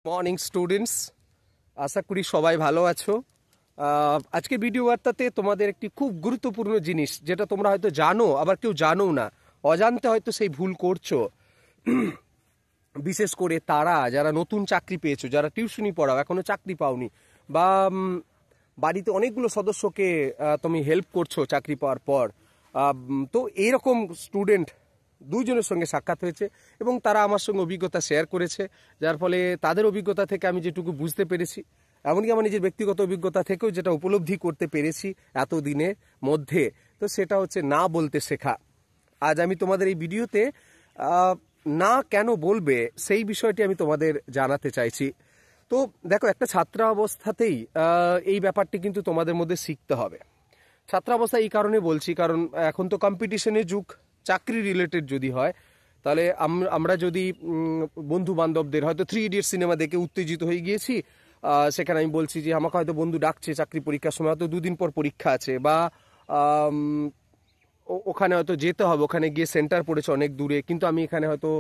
Morning students, আশা করি সবাই ভালো আছো। আজকে ভিডিও বার্তাতে তোমাদের একটি খুব গুরুত্বপূর্ণ জিনিস, যেটা তোমরা হয়তো জানো আবার কেউ জানো না, অজান্তে হয়তো সেই ভুল করছো। বিশেষ করে তারা যারা নতুন চাকরি পেয়েছো, যারা টিউশনি পড়াও এখনো চাকরি পাওনি, বা বাড়িতে অনেকগুলো সদস্যকে তুমি হেল্প করছো চাকরি পাওয়ার পর। তো এইরকম স্টুডেন্ট দুইজনের সঙ্গে সাক্ষাৎ হয়েছে এবং তারা আমার সঙ্গে অভিজ্ঞতা শেয়ার করেছে, যার ফলে তাদের অভিজ্ঞতা থেকে আমি যেটুকু বুঝতে পেরেছি, এমনকি আমার নিজের ব্যক্তিগত অভিজ্ঞতা থেকেও যেটা উপলব্ধি করতে পেরেছি এতদিনের মধ্যে, তো সেটা হচ্ছে না বলতে শেখা। আজ আমি তোমাদের এই ভিডিওতে না কেন বলবে সেই বিষয়টি আমি তোমাদের জানাতে চাইছি। তো দেখো, একটা ছাত্রাবস্থাতেই এই ব্যাপারটি কিন্তু তোমাদের মধ্যে শিখতে হবে। ছাত্রাবস্থা এই কারণে বলছি, কারণ এখন তো কম্পিটিশনের যুগ। চাকরি রিলেটেড যদি হয়, তাহলে আমরা যদি বন্ধু বান্ধবদের হয়তো 3 ইডিয়টস সিনেমা দেখে উত্তেজিত হয়ে গিয়েছি, সেখানে আমি বলছি যে আমাকে হয়তো বন্ধু ডাকছে চাকরি পরীক্ষার সময়, হয়তো 2 দিন পর পরীক্ষা আছে, বা ওখানে হয়তো যেতে হবে, ওখানে গিয়ে সেন্টার পড়েছে অনেক দূরে, কিন্তু আমি এখানে হয়তো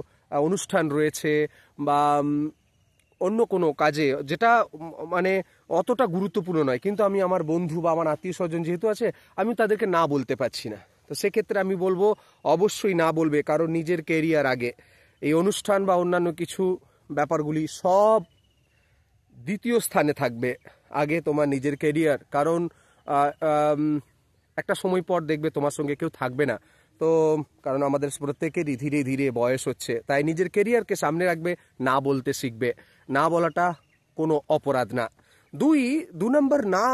অনুষ্ঠান রয়েছে বা অন্য কোনো কাজে যেটা মানে অতটা গুরুত্বপূর্ণ নয়, কিন্তু আমি আমার বন্ধু বা আমার আত্মীয় স্বজন যেহেতু আছে, আমি তাদেরকে না বলতে পারছি না। তো সেক্ষেত্রে আমি বলবো অবশ্যই না বলবে, কারণ নিজের কেরিয়ার আগে। এই অনুষ্ঠান বা অন্যান্য কিছু ব্যাপারগুলি সব দ্বিতীয় স্থানে থাকবে, আগে তোমার নিজের কেরিয়ার। কারণ একটা সময় পর দেখবে তোমার সঙ্গে কেউ থাকবে না। তো কারণ আমাদের প্রত্যেকেরই ধীরে ধীরে বয়স হচ্ছে, তাই নিজের কেরিয়ারকে সামনে রাখবে, না বলতে শিখবে। না বলাটা কোনো অপরাধ না। দু নম্বর না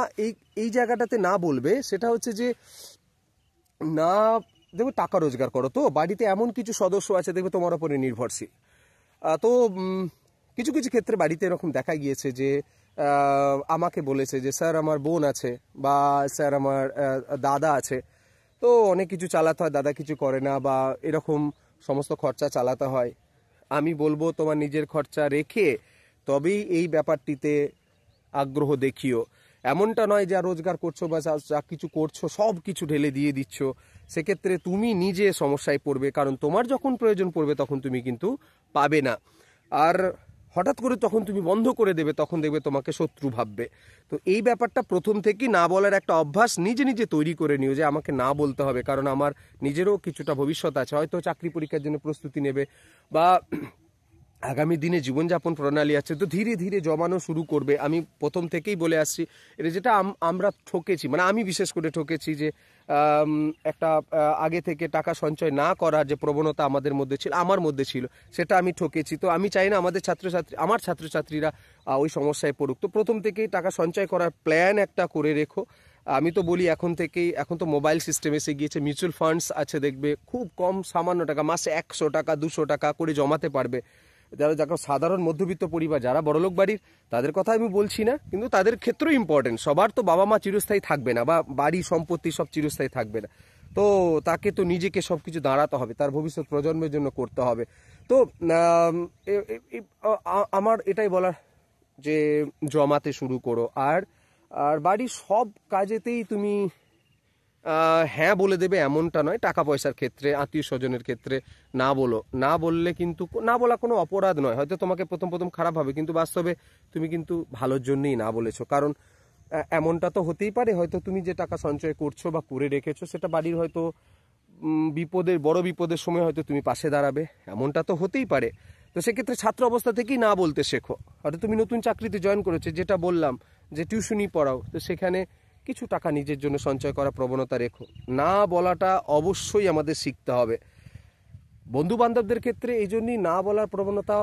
এই জায়গাটাতে না বলবে, সেটা হচ্ছে যে না, দেখবে টাকা রোজগার করো, তো বাড়িতে এমন কিছু সদস্য আছে দেখবে তোমার উপরে নির্ভরশীল। তো কিছু কিছু ক্ষেত্রে বাড়িতে এরকম দেখা গিয়েছে যে আমাকে বলেছে যে স্যার আমার বোন আছে, বা স্যার আমার দাদা আছে, তো অনেক কিছু চালাতে হয়, দাদা কিছু করে না, বা এরকম সমস্ত খরচা চালাতে হয়। আমি বলবো তোমার নিজের খরচা রেখে তবেই এই ব্যাপারটিতে আগ্রহ দেখিও। এমনটা নয় যা রোজগার করছো বা যা কিছু করছো সব কিছু ঢেলে দিয়ে দিচ্ছ, সেক্ষেত্রে তুমি নিজে সমস্যায় পড়বে, কারণ তোমার যখন প্রয়োজন পড়বে তখন তুমি কিন্তু পাবে না। আর হঠাৎ করে তখন তুমি বন্ধ করে দেবে, তখন দেখবে তোমাকে শত্রু ভাববে। তো এই ব্যাপারটা প্রথম থেকেই না বলার একটা অভ্যাস নিজে নিজে তৈরি করে নিও, যে আমাকে না বলতে হবে, কারণ আমার নিজেরও কিছুটা ভবিষ্যৎ আছে, হয়তো চাকরি পরীক্ষার জন্য প্রস্তুতি নেবে, বা আগামী দিনে জীবনযাপন প্রণালী আছে, তো ধীরে ধীরে জমানো শুরু করবে। আমি প্রথম থেকেই বলে আসছি, এটা যেটা আমরা ঠকেছি, মানে আমি বিশেষ করে ঠকেছি, যে একটা আগে থেকে টাকা সঞ্চয় না করার যে প্রবণতা আমাদের মধ্যে ছিল, আমার মধ্যে ছিল, সেটা আমি ঠকেছি। তো আমি চাই না আমার ছাত্রছাত্রীরা ওই সমস্যায় পড়ুক। তো প্রথম থেকেই টাকা সঞ্চয় করার প্ল্যান একটা করে রেখো। আমি তো বলি এখন তো মোবাইল সিস্টেম এসে গিয়েছে, মিউচুয়াল ফান্ডস আছে, দেখবে খুব কম সামান্য টাকা, মাসে 100 টাকা 200 টাকা করে জমাতে পারবে। যারা সাধারণ মধ্যবিত্ত পরিবার, যারা বড়লোক বাড়ির, তাদের কথা আমি বলছি না, কিন্তু তাদের ক্ষেত্রেও ইম্পর্টেন্ট। সবার তো বাবা মা চিরস্থায়ী থাকবে না, বা বাড়ি সম্পত্তি সব চিরস্থায়ী থাকবে না। তো তাকে তো নিজেকে সবকিছু দাঁড়াতে হবে, তার ভবিষ্যৎ প্রজন্মের জন্য করতে হবে। তো আমার এটাই বলার, যে জমাতে শুরু করো। আর বাড়ির সব কাজেতেই তুমি হ্যাঁ বলে দেবে এমনটা নয়। টাকা পয়সার ক্ষেত্রে, আত্মীয় স্বজনের ক্ষেত্রে না বলো। না বললে কিন্তু, না বলা কোনো অপরাধ নয়, হয়তো তোমাকে প্রথম প্রথম খারাপ হবে, কিন্তু বাস্তবে তুমি কিন্তু ভালোর জন্যই না বলেছো। কারণ এমনটা তো হতেই পারে, হয়তো তুমি যে টাকা সঞ্চয় করছো বা করে রেখেছো, সেটা বাড়ির হয়তো বড় বিপদের সময় হয়তো তুমি পাশে দাঁড়াবে, এমনটা তো হতেই পারে। তো সেক্ষেত্রে ছাত্র অবস্থা থেকেই না বলতে শেখো। হয়তো তুমি নতুন চাকরিতে জয়েন করেছো, যেটা বললাম যে টিউশনি পড়াও, তো সেখানে কিছু টাকা নিজের জন্য সঞ্চয় করার প্রবণতা রেখো। না বলাটা অবশ্যই আমাদের শিখতে হবে। বন্ধু বান্ধবদের ক্ষেত্রে এই জন্যই না বলার প্রবণতা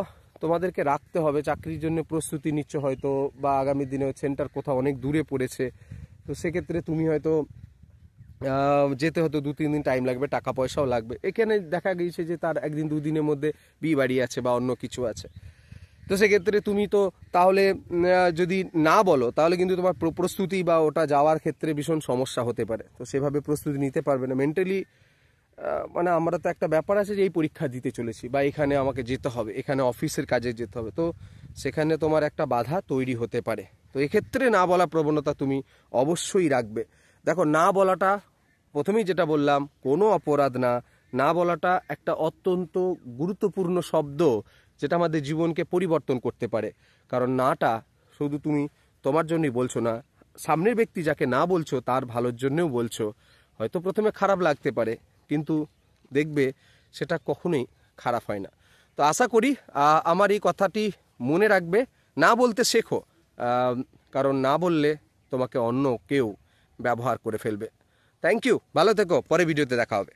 তোমাদেরকে রাখতে হবে। চাকরির জন্য প্রস্তুতি নিচ্ছ হয়তো, বা আগামী দিনে সেন্টার কোথাও অনেক দূরে পড়েছে, তো সেক্ষেত্রে তুমি হয়তো যেতে হয়তো 2-3 দিন টাইম লাগবে, টাকা পয়সাও লাগবে। এখানে দেখা গিয়েছে যে তার 1-2 দিনের মধ্যে বিয়ে বাড়ি আছে বা অন্য কিছু আছে, তো সেক্ষেত্রে তুমি তো তাহলে যদি না বলো, তাহলে কিন্তু তোমার প্রস্তুতি বা ওটা যাওয়ার ক্ষেত্রে ভীষণ সমস্যা হতে পারে। তো সেভাবে প্রস্তুতি নিতে পারবে না মেন্টালি। মানে আমরা তো একটা ব্যাপার আছে যে এই পরীক্ষা দিতে চলেছি, বা এখানে আমাকে যেতে হবে, এখানে অফিসের কাজে যেতে হবে, তো সেখানে তোমার একটা বাধা তৈরি হতে পারে। তো এক্ষেত্রে না বলা প্রবণতা তুমি অবশ্যই রাখবে। দেখো, না বলাটা প্রথমেই যেটা বললাম, কোনো অপরাধ না। না বলাটা একটা অত্যন্ত গুরুত্বপূর্ণ শব্দ, যেটা আমাদের জীবনকে পরিবর্তন করতে পারে। কারণ নাটা শুধু তুমি তোমার জন্যই বলছো না, সামনের ব্যক্তি যাকে না বলছো তার ভালোর জন্যও বলছো। হয়তো প্রথমে খারাপ লাগতে পারে, কিন্তু দেখবে সেটা কখনোই খারাপ হয় না। তো আশা করি আমার এই কথাটি মনে রাখবে, না বলতে শেখো, কারণ না বললে তোমাকে অন্য কেউ ব্যবহার করে ফেলবে। থ্যাংক ইউ, ভালো থেকো, পরে ভিডিওতে দেখা হবে।